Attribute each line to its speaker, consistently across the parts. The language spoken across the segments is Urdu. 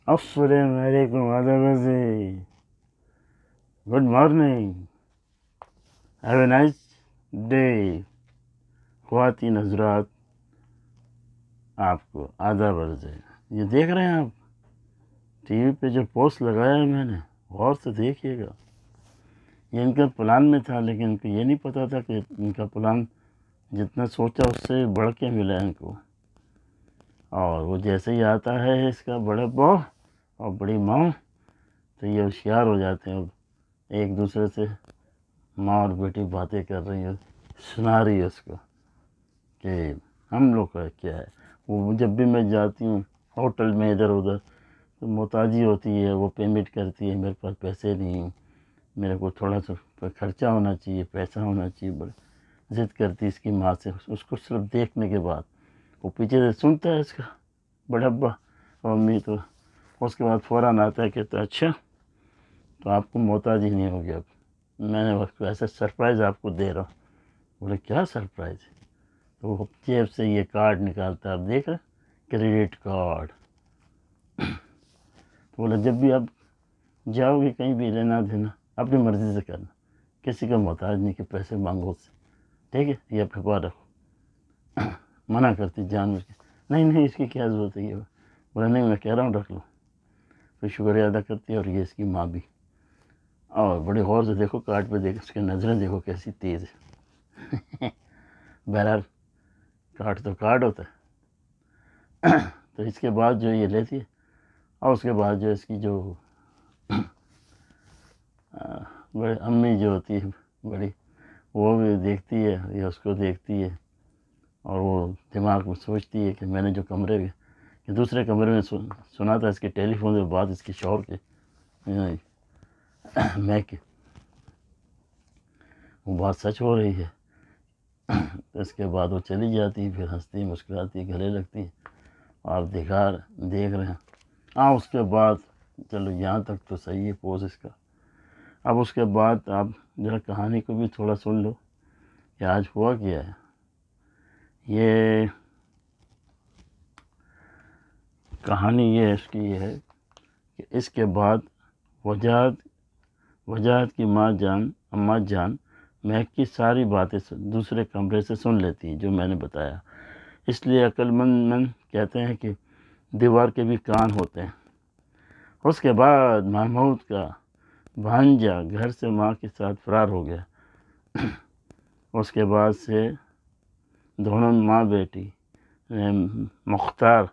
Speaker 1: السلام علیکم آداب عزیز، good morning, have a nice day. خواتین حضرات، آپ کو آداب عرض ہے. یہ دیکھ رہے ہیں آپ ٹی وی پہ جو پوسٹ لگایا ہے میں نے، غور سے دیکھیے گا. یہ ان کا پلان میں تھا، لیکن ان کو یہ نہیں پتہ تھا کہ ان کا پلان جتنا سوچا اس سے بڑھ کے ملا ان کو. اور وہ جیسے ہی آتا ہے اس کا بڑا باؤ اور بڑی ماں، تو یہ ہوشیار ہو جاتے ہیں. ایک دوسرے سے ماں اور بیٹی باتیں کر رہی ہیں، سنا رہی ہے اس کو کہ ہم لوگ کا کیا ہے. وہ جب بھی میں جاتی ہوں ہوٹل میں ادھر ادھر، تو محتاجی ہوتی ہے، وہ پیمنٹ کرتی ہے، میرے پاس پیسے نہیں ہیں، میرے کو تھوڑا سا خرچہ ہونا چاہیے، پیسہ ہونا چاہیے. بڑے ضد کرتی اس کی ماں سے. اس کو صرف دیکھنے کے بعد وہ پیچھے سے سنتا ہے اس کا بڑا ابا اور امی، تو اس کے بعد فوراً آتا ہے کہتا ہے اچھا تو آپ کو محتاجی نہیں ہوگی، اب میں نے وقت ایسا سرپرائز آپ کو دے رہا ہوں. بولے کیا سرپرائز ہے؟ تو وہ جیب سے یہ کارڈ نکالتا ہے، آپ دیکھ رہے کریڈٹ کارڈ. بولا جب بھی آپ جاؤ گے کہیں بھی لینا دینا اپنی مرضی سے کرنا، کسی کا محتاج نہیں کہ پیسے مانگو سے، ٹھیک ہے؟ یہ پھپا رکھو. منع کرتی جان بوجھ کے، نہیں اس کی کیا ضرورت ہے. یہ بولا نہیں میں کہہ رہا ہوں رکھ لو. پھر شکریہ ادا کرتی ہے. اور یہ اس کی ماں بھی. اور بڑے غور سے دیکھو کارڈ پہ، دیکھ اس کی نظریں دیکھو کیسی تیز ہے. بہرحال کارڈ تو کارڈ ہوتا ہے. تو اس کے بعد جو یہ لیتی ہے، اور اس کے بعد جو اس کی جو بڑی امی جو ہوتی ہے بڑی، وہ بھی دیکھتی ہے، یا اس کو دیکھتی ہے، اور وہ دماغ میں سوچتی ہے کہ میں نے جو کمرے میں کہ دوسرے کمرے میں سنا تھا اس کے ٹیلی فون سے بات اس کے شوہر کے میں کہ وہ بات سچ ہو رہی ہے. تو اس کے بعد وہ چلی جاتی، پھر ہنستی مسکراتی گلے لگتی، اور دیکھ رہے ہیں. اس کے بعد چلو یہاں تک تو صحیح ہے پوز اس کا. اب اس کے بعد آپ ذرا کہانی کو بھی تھوڑا سن لو کہ آج ہوا کیا ہے. یہ کہانی یہ اس کی یہ ہے کہ اس کے بعد وجاہت کی اماں جان مہک کی ساری باتیں دوسرے کمرے سے سن لیتی ہیں جو میں نے بتایا. اس لیے عقل مند کہتے ہیں کہ دیوار کے بھی کان ہوتے ہیں. اس کے بعد محمود کا بھانجا گھر سے ماں کے ساتھ فرار ہو گیا. اس کے بعد سے دونوں ماں بیٹی نے مختار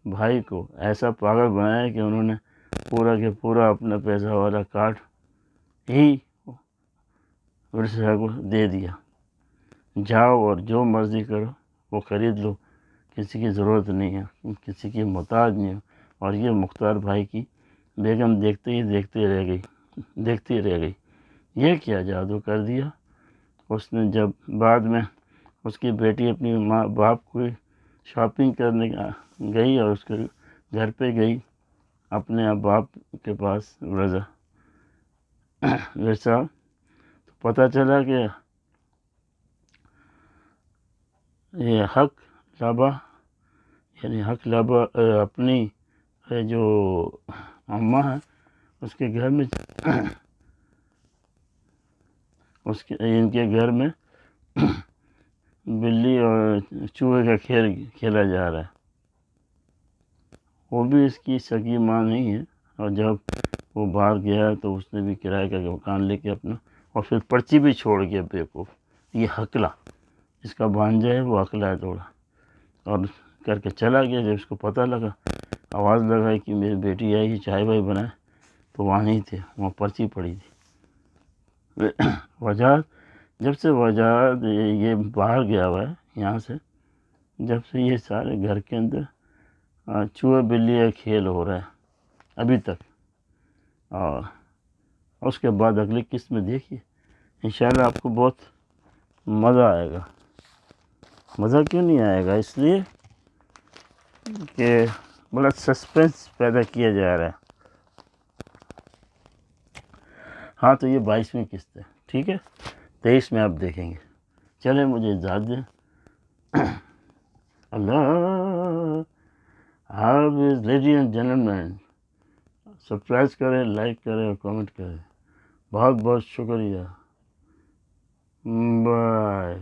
Speaker 1: بھائی کو ایسا پاگل بنایا کہ انہوں نے پورا کے پورا اپنا پیسہ والا کارڈ ہی ورثہ کو دے دیا. جاؤ اور جو مرضی کرو وہ خرید لو، کسی کی ضرورت نہیں ہے، کسی کی محتاج نہیں ہے. اور یہ مختار بھائی کی بیگم دیکھتی رہ گئی. یہ کیا جادو کر دیا اس نے. جب بعد میں اس کی بیٹی اپنی ماں باپ کو شاپنگ کرنے گئی اور اس کے گھر پہ گئی اپنے باپ کے پاس ورثہ، تو پتہ چلا کہ یہ حق لابہ اپنی جو اماں ہے اس کے گھر میں ان کے گھر میں بلی اور چوہے کا کھیل کھیلا جا رہا ہے. وہ بھی اس کی سگی ماں نہیں ہے. اور جب وہ باہر گیا تو اس نے بھی کرائے کا مکان لے کے اپنا، اور پھر پرچی بھی چھوڑ گیا بیوقوف. یہ حقلہ اس کا بھانجا ہے، وہ حقلہ ہے تھوڑا، اور کر کے چلا گیا. جب اس کو پتہ لگا، آواز لگائی کہ میری بیٹی آئی ہے چائے بھائی بنائے، تو وہاں نہیں تھے، وہاں پرچی پڑی تھی. جب سے وجاہت یہ باہر گیا ہوا ہے یہاں سے، جب سے یہ سارے گھر کے اندر چوہے بلی کا کھیل ہو رہا ہے ابھی تک. اور اس کے بعد اگلی قسط میں دیکھیے، انشاءاللہ آپ کو بہت مزہ آئے گا. مزہ کیوں نہیں آئے گا؟ اس لیے کہ بڑا سسپینس پیدا کیا جا رہا ہے. ہاں تو یہ 22ویں قسط ہے، ٹھیک ہے؟ 23 میں آپ دیکھیں گے. چلیں مجھے اجازت دیں. اللہ حافظ لیڈیز اینڈ جینٹلمین. سبسکرائب کریں، لائک کریں اور کامنٹ کریں۔ بہت بہت شکریہ، بائے۔